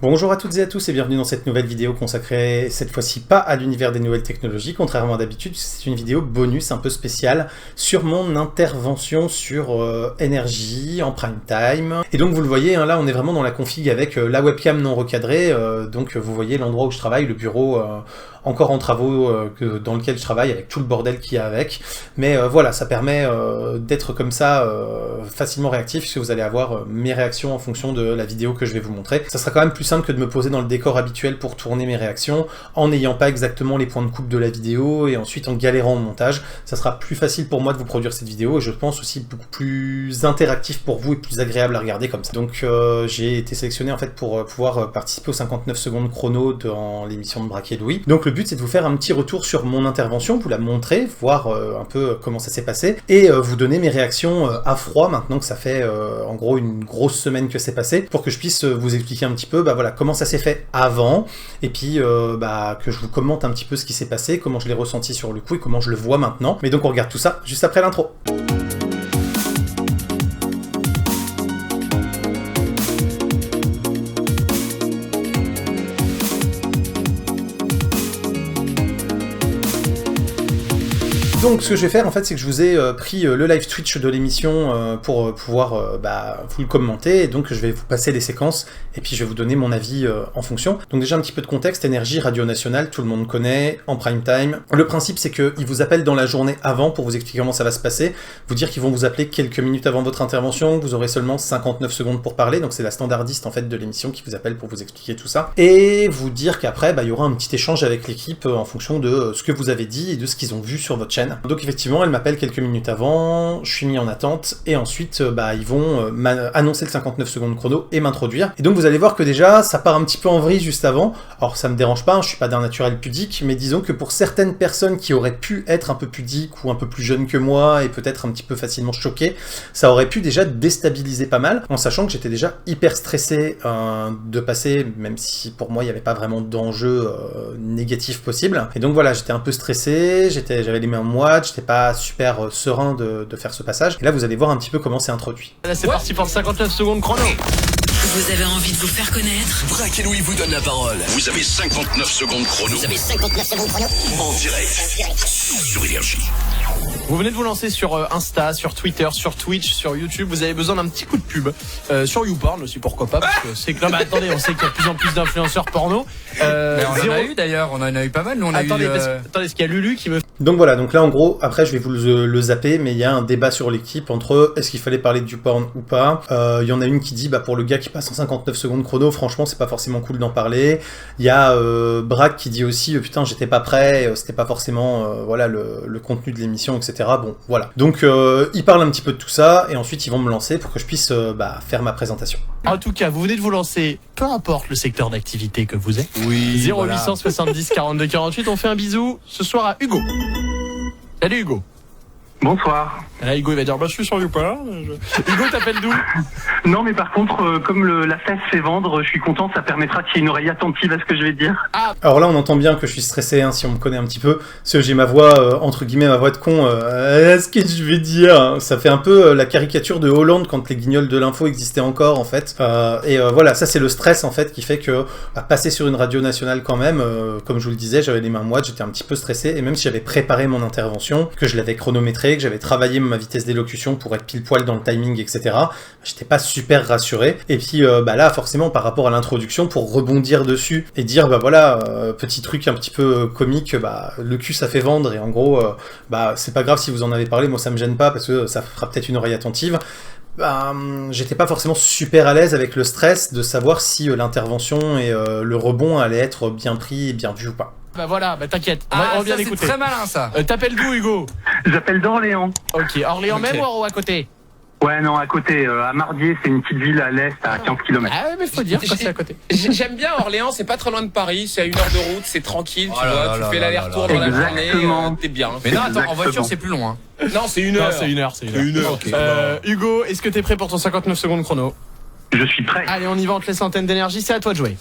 Bonjour à toutes et à tous et bienvenue dans cette nouvelle vidéo consacrée cette fois-ci pas à l'univers des nouvelles technologies, contrairement à d'habitude, c'est une vidéo bonus un peu spéciale sur mon intervention sur énergie en prime time. Et donc vous le voyez, hein, là on est vraiment dans la config avec la webcam non recadrée, donc vous voyez l'endroit où je travaille, le bureau encore en travaux dans lequel je travaille avec tout le bordel qu'il y a avec. Mais voilà, ça permet d'être comme ça facilement réactif puisque vous allez avoir mes réactions en fonction de la vidéo que je vais vous montrer. Ça sera quand même plus simple que de me poser dans le décor habituel pour tourner mes réactions en n'ayant pas exactement les points de coupe de la vidéo et ensuite en galérant au montage. Ça sera plus facile pour moi de vous produire cette vidéo et je pense aussi beaucoup plus interactif pour vous et plus agréable à regarder comme ça. Donc j'ai été sélectionné en fait pour pouvoir participer aux 59 secondes chrono dans l'émission de Braque et Louis. Donc le but c'est de vous faire un petit retour sur mon intervention, vous la montrer, voir un peu comment ça s'est passé et vous donner mes réactions à froid maintenant que ça fait en gros une grosse semaine que c'est passé pour que je puisse vous expliquer un petit peu voilà, comment ça s'est fait avant et puis que je vous commente un petit peu ce qui s'est passé, comment je l'ai ressenti sur le coup et comment je le vois maintenant. Mais donc on regarde tout ça juste après l'intro. Donc ce que je vais faire en fait c'est que je vous ai pris le live Twitch de l'émission pour pouvoir vous le commenter et donc je vais vous passer les séquences et puis je vais vous donner mon avis en fonction. Donc déjà un petit peu de contexte, Énergie, Radio Nationale, tout le monde connaît, en prime time. Le principe c'est qu'ils vous appellent dans la journée avant pour vous expliquer comment ça va se passer, vous dire qu'ils vont vous appeler quelques minutes avant votre intervention, vous aurez seulement 59 secondes pour parler, donc c'est la standardiste en fait de l'émission qui vous appelle pour vous expliquer tout ça, et vous dire qu'après il y aura un petit échange avec l'équipe en fonction de ce que vous avez dit et de ce qu'ils ont vu sur votre chaîne. Donc effectivement, elle m'appelle quelques minutes avant, je suis mis en attente, et ensuite ils vont annoncer le 59 secondes chrono et m'introduire. Et donc vous allez voir que déjà, ça part un petit peu en vrille juste avant. Alors ça me dérange pas, je suis pas d'un naturel pudique, mais disons que pour certaines personnes qui auraient pu être un peu pudiques ou un peu plus jeunes que moi, et peut-être un petit peu facilement choquées, ça aurait pu déjà déstabiliser pas mal, en sachant que j'étais déjà hyper stressé de passer, même si pour moi il n'y avait pas vraiment d'enjeu négatif possible. Et donc voilà, j'étais un peu stressé, j'avais les mains moites, j'étais pas super serein de faire ce passage. Et là, vous allez voir un petit peu comment c'est introduit. Là, c'est parti pour le 59 secondes chrono. Vous avez envie de vous faire connaître? Braque et Louis vous donne la parole. Vous avez 59 secondes chrono. Vous avez 59 secondes chrono. En direct. Sur Énergie. Vous venez de vous lancer sur Insta, sur Twitter, sur Twitch, sur YouTube. Vous avez besoin d'un petit coup de pub. Sur YouPorn aussi, pourquoi pas, parce que c'est que là, attendez, on sait qu'il y a de plus en plus d'influenceurs porno. On en a eu d'ailleurs, on en a eu pas mal. Nous, on a attendez, eu, attendez, ce qu'il y a Lulu qui me... Donc voilà, donc là en gros, après je vais vous le zapper, mais il y a un débat sur l'équipe entre est-ce qu'il fallait parler du porn ou pas. Il y en a une qui dit, pour le gars qui passe en 59 secondes chrono, franchement c'est pas forcément cool d'en parler. Il y a Braque qui dit aussi, putain j'étais pas prêt, c'était pas forcément le contenu de l'émission, etc. Bon, voilà. Donc ils parlent un petit peu de tout ça, et ensuite ils vont me lancer pour que je puisse faire ma présentation. En tout cas, vous venez de vous lancer, peu importe le secteur d'activité que vous êtes. Oui. 0870 42 48, on fait un bisou ce soir à Hugo. Salut Hugo. Bonsoir. Là, Hugo il va dire je suis sur YouPorn. Hugo, t'appelles d'où? Non, mais par contre, comme la fesse fait vendre, je suis content, ça permettra qu'il y ait une oreille attentive à ce que je vais dire. Alors là, on entend bien que je suis stressé, si on me connaît un petit peu, parce que j'ai ma voix, entre guillemets, ma voix de con, ce que je vais dire, ça fait un peu la caricature de Hollande quand les guignols de l'info existaient encore, en fait. Voilà, ça c'est le stress, en fait, qui fait que passer sur une radio nationale quand même, comme je vous le disais, j'avais les mains moites, j'étais un petit peu stressé, et même si j'avais préparé mon intervention, que je l'avais chronométré, que j'avais travaillé ma vitesse d'élocution pour être pile poil dans le timing, etc. J'étais pas super rassuré. Et puis là, forcément, par rapport à l'introduction, pour rebondir dessus et dire, petit truc un petit peu comique, le cul ça fait vendre, et en gros, c'est pas grave si vous en avez parlé, moi ça me gêne pas, parce que ça fera peut-être une oreille attentive. J'étais pas forcément super à l'aise avec le stress de savoir si l'intervention et le rebond allaient être bien pris et bien vu ou pas. T'inquiète, on va bien écouter. C'est très malin ça. T'appelles d'où Hugo? J'appelle d'Orléans. Ok, Orléans Ok. même ou à côté? Ouais, non, à côté, à Mardier, c'est une petite ville à l'est, à 15 km. Ah ouais, mais faut dire que c'est à côté. J'aime bien Orléans, c'est pas très loin de Paris, c'est à 1 heure de route, c'est tranquille, Oh tu là vois, là tu là fais là l'aller-retour là dans la là. journée, Exactement. t'es bien. Mais non, attends, en Exactement. voiture c'est plus long. Hein. Non, c'est 1 Non, heure. c'est 1 heure, c'est 1 heure. Une heure. Ok. Hugo, est-ce que t'es prêt pour ton 59 secondes chrono? Je suis prêt. Allez, on y va, on te laisse l'antenne d'énergie, c'est à toi de jouer.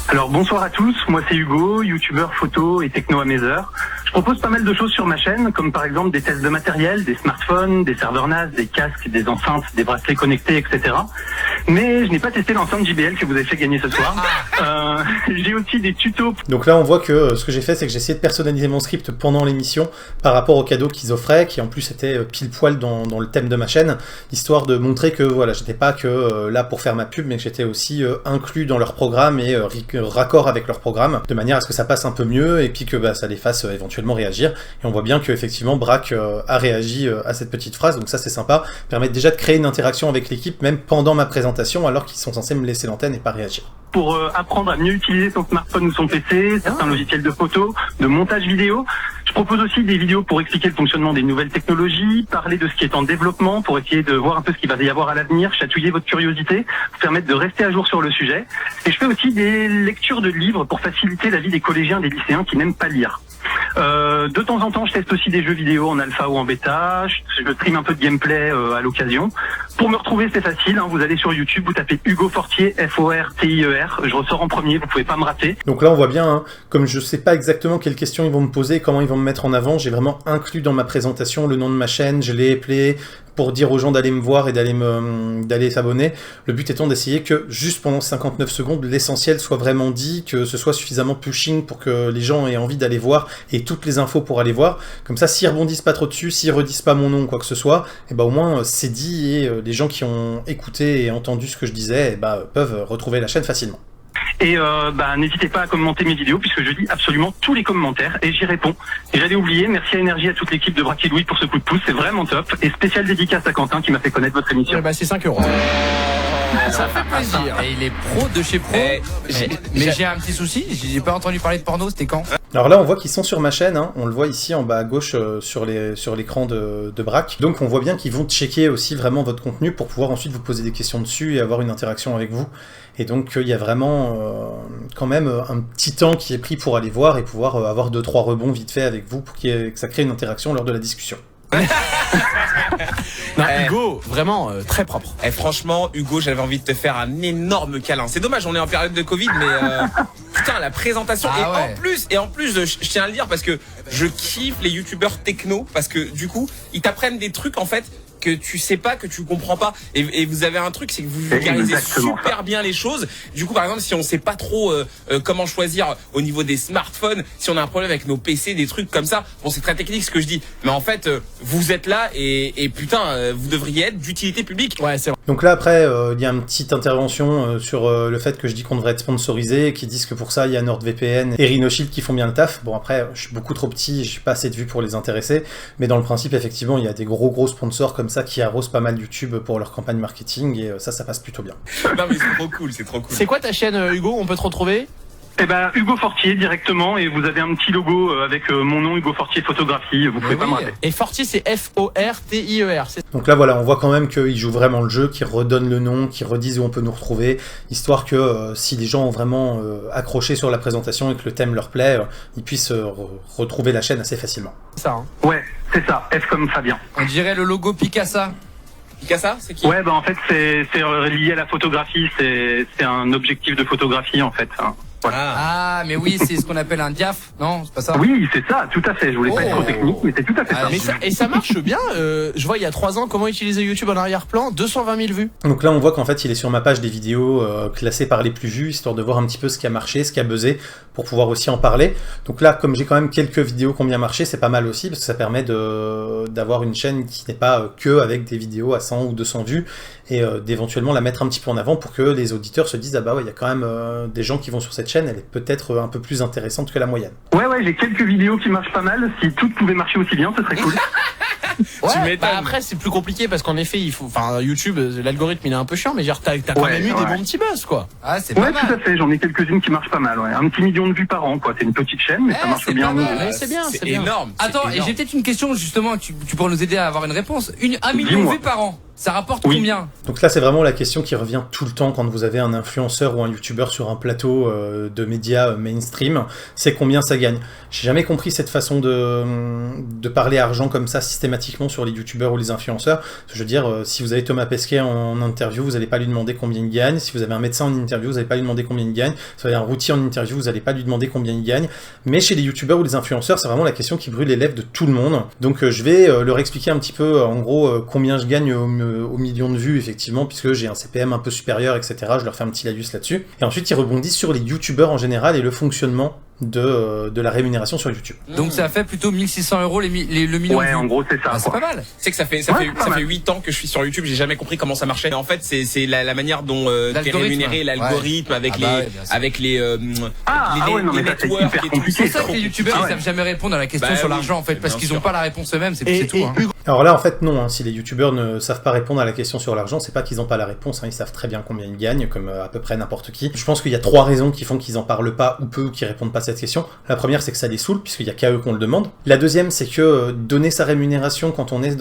Alors bonsoir à tous, moi c'est Hugo, youtubeur photo et techno à mes heures. Je propose pas mal de choses sur ma chaîne, comme par exemple des tests de matériel, des smartphones, des serveurs NAS, des casques, des enceintes, des bracelets connectés, etc. Mais je n'ai pas testé l'enceinte JBL que vous avez fait gagner ce soir. J'ai aussi des tutos. Donc là, on voit que ce que j'ai fait, c'est que j'ai essayé de personnaliser mon script pendant l'émission par rapport au cadeau qu'ils offraient, qui en plus était pile poil dans le thème de ma chaîne, histoire de montrer que voilà, j'étais pas que là pour faire ma pub, mais que j'étais aussi inclus dans leur programme et raccord avec leur programme, de manière à ce que ça passe un peu mieux et puis que ça les fasse éventuellement réagir. Et on voit bien que effectivement Braque a réagi à cette petite phrase, donc ça c'est sympa, permet déjà de créer une interaction avec l'équipe même pendant ma présentation, alors qu'ils sont censés me laisser l'antenne et pas réagir. Pour apprendre à mieux utiliser son smartphone ou son PC, certains logiciels de photo, de montage vidéo. Je propose aussi des vidéos pour expliquer le fonctionnement des nouvelles technologies, parler de ce qui est en développement pour essayer de voir un peu ce qu'il va y avoir à l'avenir, chatouiller votre curiosité, vous permettre de rester à jour sur le sujet. Et je fais aussi des lectures de livres pour faciliter la vie des collégiens, des lycéens qui n'aiment pas lire. De temps en temps, je teste aussi des jeux vidéo en alpha ou en bêta. Je stream un peu de gameplay à l'occasion. Pour me retrouver, c'est facile. Vous allez sur YouTube, vous tapez Hugo Fortier, F-O-R-T-I-E-R. Je ressors en premier, vous pouvez pas me rater. Donc là, on voit bien, comme je sais pas exactement quelles questions ils vont me poser, comment ils vont me mettre en avant, j'ai vraiment inclus dans ma présentation le nom de ma chaîne, je l'ai appelé pour dire aux gens d'aller me voir et d'aller s'abonner. Le but étant d'essayer que juste pendant 59 secondes, l'essentiel soit vraiment dit, que ce soit suffisamment pushing pour que les gens aient envie d'aller voir et toutes les infos pour aller voir. Comme ça, s'ils rebondissent pas trop dessus, s'ils redisent pas mon nom ou quoi que ce soit, et au moins c'est dit et les gens qui ont écouté et entendu ce que je disais peuvent retrouver la chaîne facilement. Et n'hésitez pas à commenter mes vidéos puisque je lis absolument tous les commentaires et j'y réponds. Et j'allais oublier, merci à Énergie, à toute l'équipe de Braque et Louis pour ce coup de pouce, c'est vraiment top. Et spéciale dédicace à Quentin qui m'a fait connaître votre émission. C'est 5 €. Ça fait plaisir. Et il est pro de chez pro. Mais j'ai un petit souci, j'ai pas entendu parler de porno, c'était quand? Alors là, on voit qu'ils sont sur ma chaîne, on le voit ici en bas à gauche sur l'écran de Braque. Donc on voit bien qu'ils vont checker aussi vraiment votre contenu pour pouvoir ensuite vous poser des questions dessus et avoir une interaction avec vous. Et donc il y a vraiment quand même un petit temps qui est pris pour aller voir et pouvoir avoir 2-3 rebonds vite fait avec vous pour que ça crée une interaction lors de la discussion. Non, Hugo, vraiment très propre. Franchement, Hugo, j'avais envie de te faire un énorme câlin. C'est dommage, on est en période de Covid, mais putain, la présentation. En plus, je tiens à le dire parce que je kiffe les youtubeurs techno parce que du coup, ils t'apprennent des trucs en fait que tu sais pas, que tu comprends pas. Et vous avez un truc, c'est que vous vulgarisez super bien les choses. Du coup, par exemple, si on sait pas trop comment choisir au niveau des smartphones, si on a un problème avec nos PC, des trucs comme ça, bon, c'est très technique ce que je dis. Mais en fait, vous êtes là et putain, vous devriez être d'utilité publique. Ouais, c'est vrai. Donc là, après, il y a une petite intervention sur le fait que je dis qu'on devrait être sponsorisé, qui disent que pour ça, il y a NordVPN et RhinoShield qui font bien le taf. Bon, après, je suis beaucoup trop petit, je suis pas assez de vues pour les intéresser, mais dans le principe, effectivement, il y a des gros sponsors comme ça qui arrosent pas mal YouTube pour leur campagne marketing, et ça passe plutôt bien. Non, mais c'est trop cool, c'est trop cool. C'est quoi ta chaîne, Hugo? On peut te retrouver? Hugo Fortier directement, et vous avez un petit logo avec mon nom, Hugo Fortier Photographie, vous pouvez pas me rater. Et Fortier, c'est F-O-R-T-I-E-R. Donc là, voilà, on voit quand même qu'ils jouent vraiment le jeu, qu'ils redonnent le nom, qu'ils redisent où on peut nous retrouver, histoire que si les gens ont vraiment accroché sur la présentation et que le thème leur plaît, ils puissent retrouver la chaîne assez facilement. C'est ça, hein. Ouais, c'est ça, F comme Fabien. On dirait le logo Picasso. Picasso, c'est qui? Ouais, en fait, c'est lié à la photographie, c'est un objectif de photographie, en fait. Voilà. Ah, mais oui, c'est ce qu'on appelle un diaph, non? C'est pas ça? Oui, c'est ça, tout à fait. Je voulais pas être trop technique, mais c'est tout à fait ça. Mais ça marche bien. Je vois il y a 3 ans comment utiliser YouTube en arrière-plan, 220 000 vues. Donc là, on voit qu'en fait, il est sur ma page des vidéos classées par les plus vues, histoire de voir un petit peu ce qui a marché, ce qui a buzzé, pour pouvoir aussi en parler. Donc là, comme j'ai quand même quelques vidéos qui ont bien marché, c'est pas mal aussi, parce que ça permet d'avoir une chaîne qui n'est pas que avec des vidéos à 100 ou 200 vues, et d'éventuellement la mettre un petit peu en avant pour que les auditeurs se disent « Ah bah ouais, il y a quand même des gens qui vont sur cette chaîne, elle est peut-être un peu plus intéressante que la moyenne. » Ouais, j'ai quelques vidéos qui marchent pas mal. Si toutes pouvaient marcher aussi bien, ce serait cool. Ouais, après c'est plus compliqué parce qu'en effet, YouTube, l'algorithme il est un peu chiant, mais genre t'as quand même eu des bons petits buzz, quoi. Ah, c'est pas mal. Tout à fait, j'en ai quelques-unes qui marchent pas mal, ouais. 1 petit million de vues par an, quoi. C'est une petite chaîne, mais ça marche bien. C'est bien, c'est énorme. Attends, et j'ai peut-être une question, justement, tu pourrais nous aider à avoir une réponse. 1 million de vues par an. Ça rapporte combien? Donc là, c'est vraiment la question qui revient tout le temps quand vous avez un influenceur ou un youtubeur sur un plateau de médias mainstream, c'est combien ça gagne. J'ai jamais compris cette façon de parler argent comme ça systématiquement sur les youtubeurs ou les influenceurs. Je veux dire, si vous avez Thomas Pesquet en interview, vous n'allez pas lui demander combien il gagne. Si vous avez un médecin en interview, vous n'allez pas lui demander combien il gagne. Si vous avez un routier en interview, vous n'allez pas lui demander combien il gagne. Mais chez les youtubeurs ou les influenceurs, c'est vraiment la question qui brûle les lèvres de tout le monde. Donc je vais leur expliquer un petit peu, en gros, combien je gagne au million de vues, effectivement, puisque j'ai un CPM un peu supérieur, etc. Je leur fais un petit laïus là-dessus. Et ensuite, ils rebondissent sur les youtubeurs en général et le fonctionnement de la rémunération sur YouTube. Donc ça fait plutôt 1600 € le million de vues. En gros, c'est ça. C'est pas mal. C'est que ça fait 8 ans que je suis sur YouTube, j'ai jamais compris comment ça marchait. Mais en fait, c'est la manière dont t'es rémunéré, l'algorithme, avec les networks. C'est ça que les youtubeurs ils savent jamais répondre à la question sur l'argent en fait, parce qu'ils ont pas la réponse eux-mêmes, c'est tout. Alors là, en fait, non. Si les youtubeurs ne savent pas répondre à la question sur l'argent, c'est pas qu'ils n'ont pas la réponse. Ils savent très bien combien ils gagnent, comme à peu près n'importe qui. Je pense qu'il y a 3 raisons qui font qu'ils en parlent pas ou peu, ou qu'ils répondent pas à cette question. La première, c'est que ça les saoule, puisqu'il y a qu'à eux qu'on le demande. La deuxième, c'est que donner sa rémunération quand on est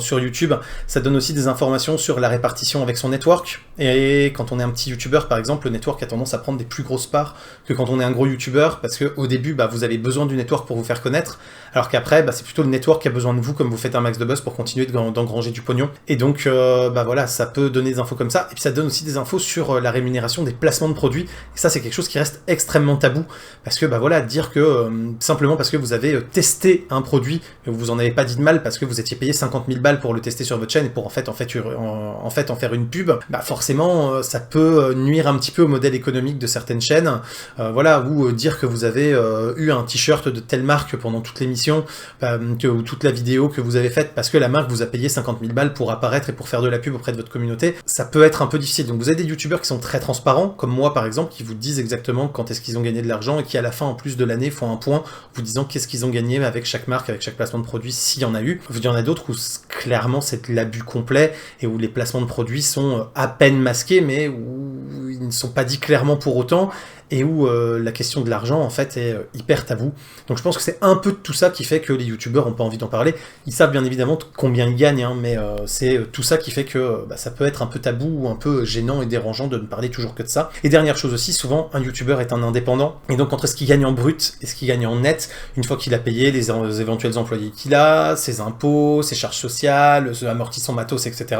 sur YouTube, ça donne aussi des informations sur la répartition avec son network. Et quand on est un petit youtubeur, par exemple, le network a tendance à prendre des plus grosses parts que quand on est un gros youtubeur, parce que au début, vous avez besoin du network pour vous faire connaître, alors qu'après, c'est plutôt le network qui a besoin de vous, comme vous faites un max de buzz pour continuer d'engranger du pognon. Et donc, voilà, ça peut donner des infos comme ça. Et puis ça donne aussi des infos sur la rémunération des placements de produits. Et ça, c'est quelque chose qui reste extrêmement tabou, parce que, voilà, dire que simplement parce que vous avez testé un produit, et vous en avez pas dit de mal, parce que vous étiez payé 50 000 balles pour le tester sur votre chaîne, et pour en faire une pub, forcément, ça peut nuire un petit peu au modèle économique de certaines chaînes. Voilà, ou dire que vous avez eu un t-shirt de telle marque pendant toute l'émission, ou toute la vidéo que vous avez faite, parce que la marque vous a payé 50 000 balles pour apparaître et pour faire de la pub auprès de votre communauté, ça peut être un peu difficile. Donc vous avez des youtubeurs qui sont très transparents, comme moi par exemple, qui vous disent exactement quand est-ce qu'ils ont gagné de l'argent, et qui à la fin, en plus de l'année, font un point vous disant qu'est-ce qu'ils ont gagné avec chaque marque, avec chaque placement de produit, s'il y en a eu. Il y en a d'autres où clairement c'est de l'abus complet, et où les placements de produits sont à peine masqués, mais où ils ne sont pas dit clairement pour autant, et où la question de l'argent en fait est hyper tabou. Donc je pense que c'est un peu de tout ça qui fait que les youtubeurs ont pas envie d'en parler. Ils savent bien évidemment combien ils gagnent, mais c'est tout ça qui fait que ça peut être un peu tabou ou un peu gênant et dérangeant de ne parler toujours que de ça. Et dernière chose aussi, souvent un youtubeur est un indépendant, et donc entre ce qu'il gagne en brut et ce qu'il gagne en net, une fois qu'il a payé les éventuels employés qu'il a, ses impôts, ses charges sociales, amorti son matos, etc.,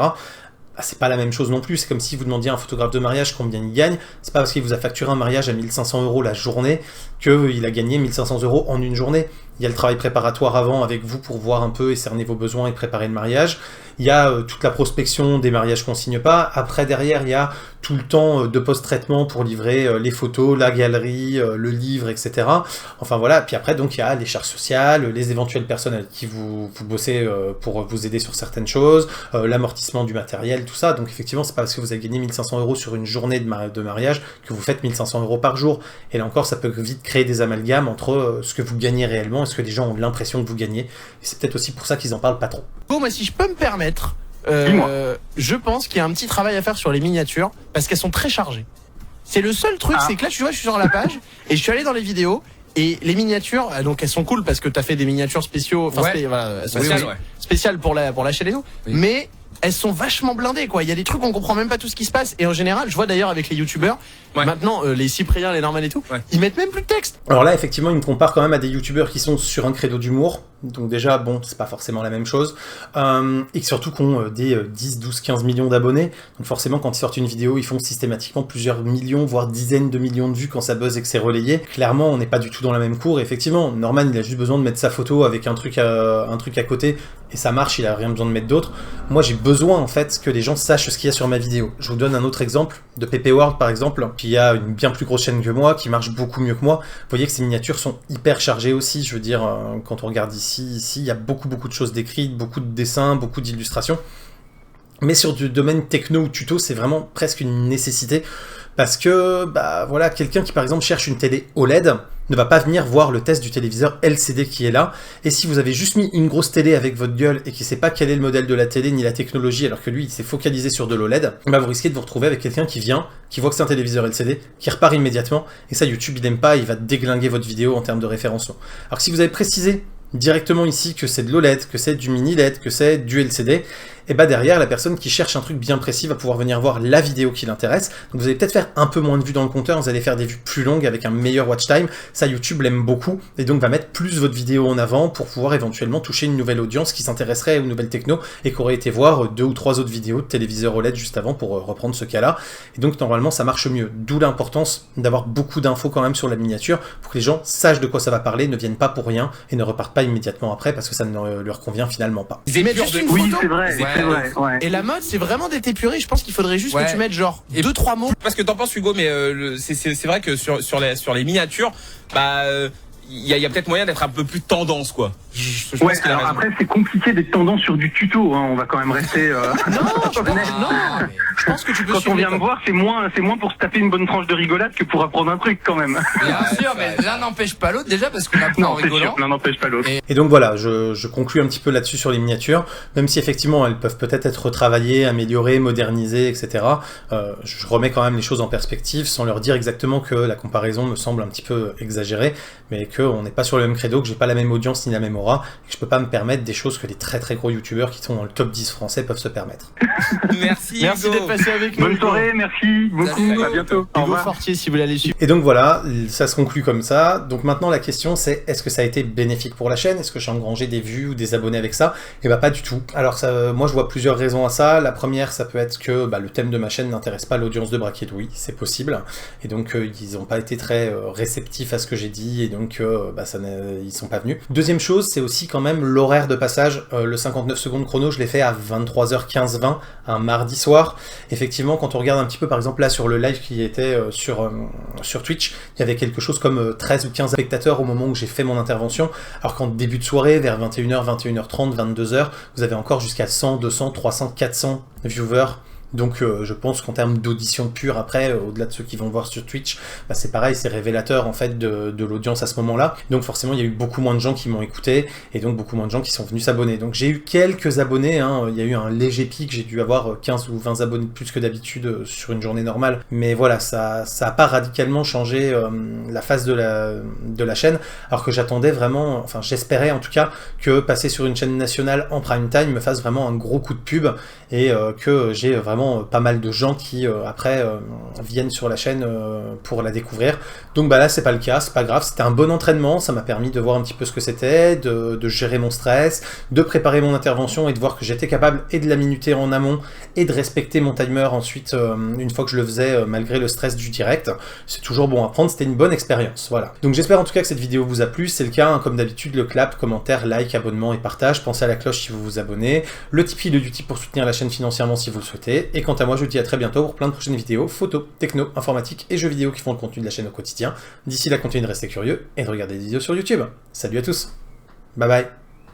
c'est pas la même chose non plus. C'est comme si vous demandiez à un photographe de mariage combien il gagne. C'est pas parce qu'il vous a facturé un mariage à 1500 € la journée qu'il a gagné 1500 € en une journée. Il y a le travail préparatoire avant avec vous pour voir un peu et cerner vos besoins et préparer le mariage. Il y a toute la prospection des mariages qu'on signe pas. Après, derrière, il y a tout le temps de post-traitement pour livrer les photos, la galerie, le livre, etc. Enfin voilà. Puis après, donc, il y a les charges sociales, les éventuelles personnes avec qui vous bossez pour vous aider sur certaines choses, l'amortissement du matériel, tout ça. Donc effectivement, c'est pas parce que vous avez gagné 1500 € sur une journée de mariage que vous faites 1500 € par jour. Et là encore, ça peut vite créer des amalgames entre ce que vous gagnez réellement et ce que les gens ont l'impression que vous gagnez. Et c'est peut-être aussi pour ça qu'ils en parlent pas trop. Bon, si je peux me permettre, je pense qu'il y a un petit travail à faire sur les miniatures, parce qu'elles sont très chargées. C'est le seul truc, c'est que là, tu vois, je suis sur la page, et je suis allé dans les vidéos, et les miniatures, donc elles sont cool, parce que t'as fait des miniatures spéciaux, spéciales pour la chaîne et tout, mais elles sont vachement blindées, quoi. Il y a des trucs, on comprend même pas tout ce qui se passe. Et en général, je vois d'ailleurs avec les youtubeurs, maintenant, les Cypriens, les Norman et tout, ils mettent même plus de texte. Alors là, effectivement, ils me comparent quand même à des youtubeurs qui sont sur un credo d'humour. Donc déjà, bon, c'est pas forcément la même chose. Et surtout qui ont des 10, 12, 15 millions d'abonnés. Donc forcément, quand ils sortent une vidéo, ils font systématiquement plusieurs millions, voire dizaines de millions de vues quand ça buzz et que c'est relayé. Clairement, on n'est pas du tout dans la même cour. Et effectivement, Norman, il a juste besoin de mettre sa photo avec un truc à côté, et ça marche, il a rien besoin de mettre d'autre. Moi, j'ai besoin, en fait, que les gens sachent ce qu'il y a sur ma vidéo. Je vous donne un autre exemple, de PP World, par exemple, qui a une bien plus grosse chaîne que moi, qui marche beaucoup mieux que moi. Vous voyez que ces miniatures sont hyper chargées aussi. Je veux dire, quand on regarde ici, il y a beaucoup de choses décrites, beaucoup de dessins, beaucoup d'illustrations. Mais sur du domaine techno ou tuto, c'est vraiment presque une nécessité. Parce que, voilà, quelqu'un qui, par exemple, cherche une télé OLED ne va pas venir voir le test du téléviseur LCD qui est là. Et si vous avez juste mis une grosse télé avec votre gueule et qui sait pas quel est le modèle de la télé ni la technologie, alors que lui, il s'est focalisé sur de l'OLED, vous risquez de vous retrouver avec quelqu'un qui vient, qui voit que c'est un téléviseur LCD, qui repart immédiatement. Et ça, YouTube, il n'aime pas, il va déglinguer votre vidéo en termes de référencement. Alors que si vous avez précisé directement ici que c'est de l'OLED, que c'est du mini LED, que c'est du LCD, et bah derrière, la personne qui cherche un truc bien précis va pouvoir venir voir la vidéo qui l'intéresse. Donc vous allez peut-être faire un peu moins de vues dans le compteur, vous allez faire des vues plus longues avec un meilleur watch time. Ça, YouTube l'aime beaucoup, et donc va mettre plus votre vidéo en avant pour pouvoir éventuellement toucher une nouvelle audience qui s'intéresserait aux nouvelles techno et qui aurait été voir 2 ou 3 autres vidéos de téléviseur OLED juste avant pour reprendre ce cas-là. Et donc normalement ça marche mieux. D'où l'importance d'avoir beaucoup d'infos quand même sur la miniature pour que les gens sachent de quoi ça va parler, ne viennent pas pour rien et ne repartent pas immédiatement après parce que ça ne leur convient finalement pas. Ils mettent juste une Oui, photo. c'est vrai, c'est vrai. Ouais. Et la mode, c'est vraiment d'être épuré. Je pense qu'il faudrait juste que tu mettes genre 2-3 mots. Parce que t'en penses, Hugo, mais c'est vrai que sur les miniatures, bah il y a peut-être moyen d'être un peu plus tendance, quoi. Je pense qu'il a alors raison. après c'est compliqué d'être tendance sur du tuto, hein. On va quand même rester. Non, je pense que tu peux. Quand on vient me voir, c'est moins pour se taper une bonne tranche de rigolade que pour apprendre un truc quand même. Bien sûr, mais l'un n'empêche pas l'autre déjà parce qu'on apprend en Non, c'est rigolant. sûr, l'un n'empêche pas l'autre. Et donc voilà, je conclue un petit peu là-dessus sur les miniatures, même si effectivement elles peuvent peut-être être retravaillées, améliorées, modernisées, etc. Je remets quand même les choses en perspective sans leur dire exactement que la comparaison me semble un petit peu exagérée, mais qu'on n'est pas sur le même credo, que j'ai pas la même audience ni la même aura, et que je peux pas me permettre des choses que les très très gros youtubeurs qui sont dans le top 10 français peuvent se permettre. Merci Merci Hugo. d'être passé avec nous. Bonne soirée, merci beaucoup, Salut, à bientôt. Au Hugo revoir. Fortier, si vous voulez aller suivre. Et donc voilà, ça se conclut comme ça. Donc maintenant la question c'est, est-ce que ça a été bénéfique pour la chaîne? Est-ce que j'ai engrangé des vues ou des abonnés avec ça? Et bah pas du tout. Alors ça, moi je vois plusieurs raisons à ça. La première, ça peut être que le thème de ma chaîne n'intéresse pas l'audience de Braquet Louis, c'est possible. Et donc ils n'ont pas été très réceptifs à ce que j'ai dit, et donc ils sont pas venus. Deuxième chose, c'est aussi quand même l'horaire de passage. Le 59 secondes chrono, je l'ai fait à 23h15-20, un mardi soir. Effectivement, quand on regarde un petit peu, par exemple là sur le live qui était sur Twitch, il y avait quelque chose comme 13 ou 15 spectateurs au moment où j'ai fait mon intervention, alors qu'en début de soirée, vers 21h, 21h30, 22h, vous avez encore jusqu'à 100, 200, 300, 400 viewers. Donc je pense qu'en termes d'audition pure après, au-delà de ceux qui vont voir sur Twitch, c'est pareil, c'est révélateur en fait de l'audience à ce moment-là. Donc forcément il y a eu beaucoup moins de gens qui m'ont écouté, et donc beaucoup moins de gens qui sont venus s'abonner. Donc j'ai eu quelques abonnés, il y a eu un léger pic, j'ai dû avoir 15 ou 20 abonnés de plus que d'habitude sur une journée normale. Mais voilà, ça a pas radicalement changé la face de la chaîne, alors que j'attendais vraiment, enfin j'espérais en tout cas, que passer sur une chaîne nationale en prime time me fasse vraiment un gros coup de pub, et que j'ai vraiment pas mal de gens qui après viennent sur la chaîne pour la découvrir. Donc là c'est pas le cas, c'est pas grave, c'était un bon entraînement, ça m'a permis de voir un petit peu ce que c'était, de gérer mon stress, de préparer mon intervention et de voir que j'étais capable et de la minuter en amont et de respecter mon timer ensuite une fois que je le faisais malgré le stress du direct. C'est toujours bon à prendre, c'était une bonne expérience, voilà. Donc j'espère en tout cas que cette vidéo vous a plu, c'est le cas, comme d'habitude, le clap, commentaire, like, abonnement et partage, pensez à la cloche si vous vous abonnez, le Tipeee, le Utip pour soutenir la chaîne financièrement si vous le souhaitez. Et quant à moi, je vous dis à très bientôt pour plein de prochaines vidéos, photos, techno, informatique et jeux vidéo qui font le contenu de la chaîne au quotidien. D'ici là, continuez de rester curieux et de regarder des vidéos sur YouTube. Salut à tous, bye bye.